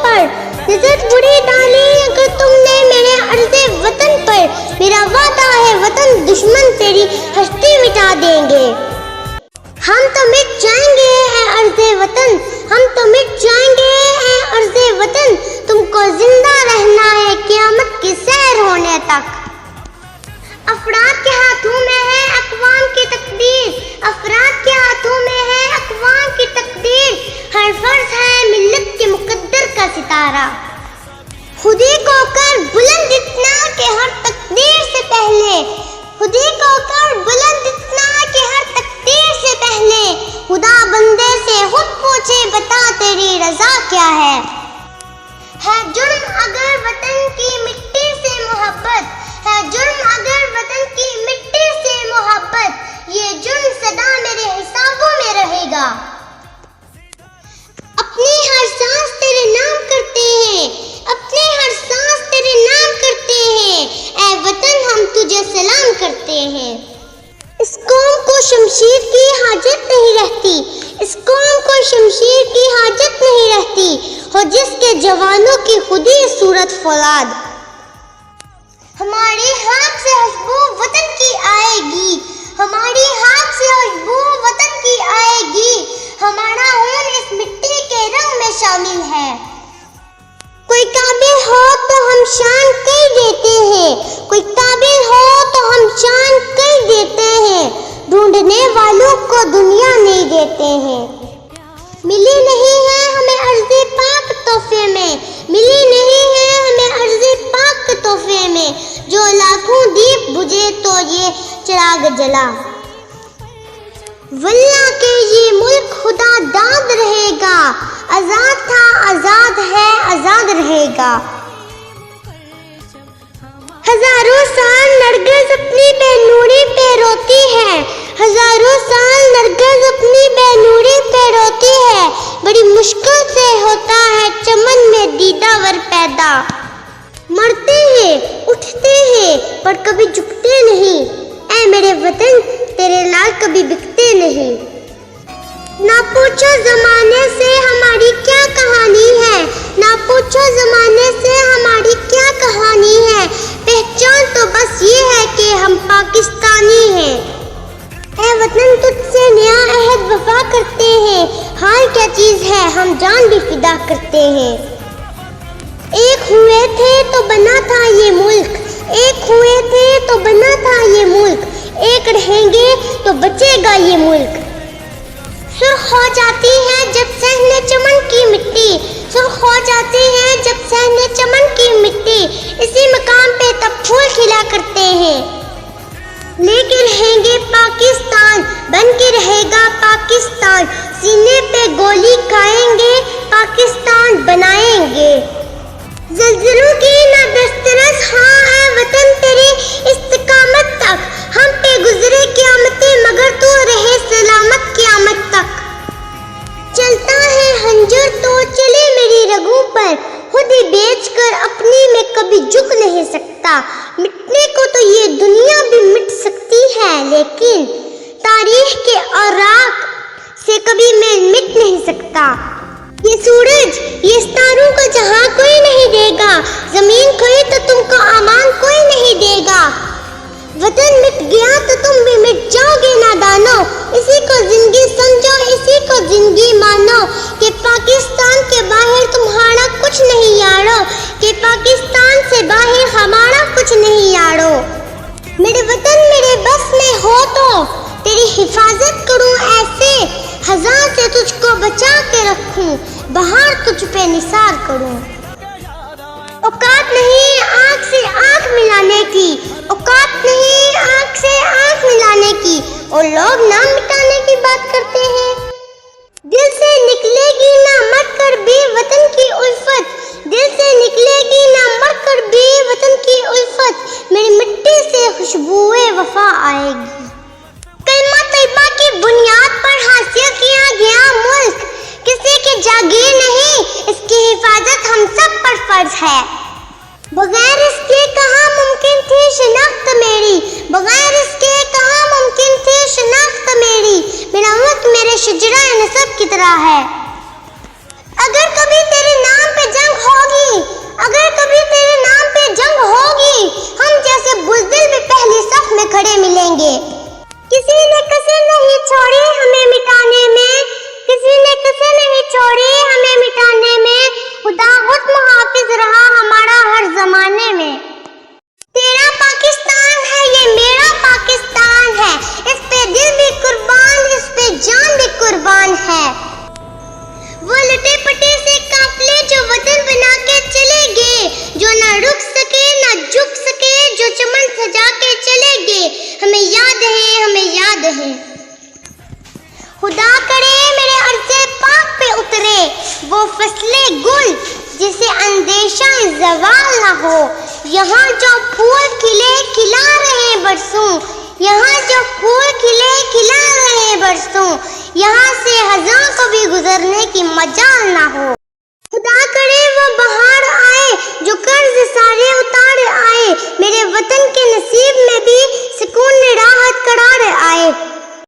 پر نظر بری ڈالی اگر تم نے میرے عرض وطن پر، میرا وعدہ ہے وطن دشمن تیری ہستی مٹا دیں گے۔ ہم تو مٹ جائیں گے اے عرض وطن، ہم تو مٹ جائیں گے اے عرض وطن، تم کو زندہ رہنا ہے قیامت کی سیر ہونے تک۔ افراد کے ہاتھوں میں ہے اقوام کی تقدیر، افراد کے ہاتھوں میں ہے اقوام کی تقدیر، ہر فرض ہے ملت کے مقدر کا ستارہ۔ خودی کو کر بلند اتنا کہ ہر تقدیر سے پہلے، خودی کو کر بلند اتنا کہ ہر تقدیر سے پہلے، خدا بندے سے خود پوچھے بتا تیری رضا کیا ہے۔ ہے جرم اگر وطن کی مٹی سے محبت، ہے جرم اگر وطن کی مٹی سے محبت، یہ جرم سدا میرے حسابوں میں رہے گا۔ اپنی ہر سانس تیرے نام کرتے ہیں، اپنے ہر سانس تیرے نام کرتے ہیں، اے وطن ہم تجھے سلام کرتے ہیں۔ اس قوم کو شمشیر کی حاجت نہیں رہتی، اس قوم کو شمشیر کی حاجت نہیں رہتی، ہو جس کے جوانوں کی خودی صورت فولاد۔ ہماری ہاتھ سے خوشبو وطن کی آئے گی، ہماری ہاتھ سے خوشبو وطن کی آئے گی، ہمارا خون اس مٹی کے رنگ میں شامل ہے۔ کوئی قابل ہو تو ہم شان کر دیتے ہیں، کوئی قابل ہو تو ہم شان کر دیتے ہیں، ڈھونڈنے والوں کو دنیا نہیں دیتے ہیں۔ ملی نہیں ہے ہمیں عرض پاک تحفے میں، ملی نہیں ہے ہمیں عرض پاک تحفے میں، جو لاکھوں دیپ بجھے تو یہ چراغ جلا۔ واللہ کہ یہ ملک خدا داد رہے گا، آزاد تھا آزاد ہے آزاد رہے گا۔ ہزاروں سال نرگس اپنی بے نوری پہ روتی ہے، ہزاروں سال نرگس اپنی بے نوری پہ روتی ہے، بڑی مشکل سے ہوتا ہے چمن میں دیدہ ور پیدا۔ مرتے ہیں اٹھتے ہیں پر کبھی جھکتے نہیں، اے میرے وطن تیرے لال کبھی بکتے نہیں۔ نہ پوچھو زمانے سے ہماری کیا کہانی ہے، نہ پوچھو زمانے سے ہماری کیا کہانی ہے، پہچان تو بس یہ ہے کہ ہم پاکستانی ہیں۔ اے وطن تجھ سے نیا عہد وفا کرتے ہیں، حال کیا چیز ہے ہم جان بھی فدا کرتے ہیں۔ ایک ہوئے تھے تو بنا تھا یہ ملک، ایک ہوئے تھے تو بنا تھا یہ ملک، ایک رہیں گے تو بچے گا یہ ملک۔ سرخ ہو جاتی ہے جب صحن چمن کی مٹی، سرخ ہو جاتی ہے جب صحن چمن کی مٹی، اسی مقام پہ تب پھول کھلا کرتے ہیں۔ لیکن رہیں گے پاکستان، بن کے رہے گا پاکستان، سینے پہ گولی کھائیں گے پاکستان بنائیں گے۔ زلزلوں کی نہ دسترس ہاں اے وطن تیری استقامت تک، ہم پہ گزرے قیامتیں مگر تو رہے سلامت قیامت تک۔ چلتا ہے خنجر تو چلے میری رگوں پر، خود ہی بیچ کر اپنی میں کبھی جھک نہیں سکتا۔ مٹنے کو تو یہ دنیا بھی مٹ سکتی ہے لیکن تاریخ کے اوراق سے کبھی میں مٹ نہیں سکتا۔ یہ سورج یہ ستاروں کا جہاں کوئی نہیں دے گا، زمین کھوئی تو تم کو امان کوئی نہیں دے گا۔ وطن مٹ گیا تو تم بھی مٹ جاؤ گے نادانو، اسی کو زندگی سمجھو اسی کو زندگی مانو، کہ پاکستان کے باہر تمہارا کچھ نہیں یارو، کہ پاکستان سے باہر ہمارا کچھ نہیں یارو۔ میرے وطن میرے بس میں ہو تو تیری حفاظت کروں ایسے، خزاں سے تجھ کو بچا کے رکھوں، بہار تجھ پہ نثار کروں۔ اوقات نہیں آنکھ سے آنکھ ملانے کی، اوقات نہیں آنکھ سے آنکھ ملانے کی، اور لوگ نام مٹانے کی بات کرتے ہیں۔ دل سے نکلے گی نہ مر کر بھی وطن کی الفت، دل سے نکلے گی نہ مر کر بھی وطن کی الفت، میری مٹی سے خوشبوئے وفا آئے گی۔ کلمہ طیبہ کی بنیاد پر حاصل کیا گیا ملک کسی کی جاگیر نہیں، اس کی حفاظت ہم سب پر فرض ہے۔ بغیر اس کے کہاں ممکن تھی شناخت میری، بغیر اس کے کہاں ممکن تھی شناخت میری، میرا ملک میرے شجرہ نسب کی طرح ہے۔ اگر کبھی تیرے نام پہ جنگ اگر کبھی تیرے نام پہ جنگ ہوگی ہم جیسے بزدل بھی پہلی صف میں کھڑے ملیں گے۔ کسی نے کسر نہیں چھوڑی ہمیں مٹانے میں، کسی نے کسر نہیں چھوڑی ہمیں مٹانے میں، خدا خود محافظ رہا ہمارا ہر زمانے میں۔ تیرا پاکستان ہے یہ میرا پاکستان ہے، اس پہ دل بھی قربان اس پہ جان بھی قربان ہے۔ وہ لٹے پٹے سے قافلے جو وطن بنا کے چلے گئے، جو نہ رک سکے نہ جھک سکے، جو چمن سجا کے چلے گئے، ہمیں یاد ہے ہمیں یاد ہے۔ خدا کرے میرے عرض پاک پہ اترے وہ فصل گل جسے اندیشہ زوال نہ ہو، یہاں جو پھول کھلے کھلا رہے برسوں، یہاں جو پھول کھلے کھلا رہے برسوں، یہاں سے ہزاروں کو بھی گزرنے کی مجال نہ ہو۔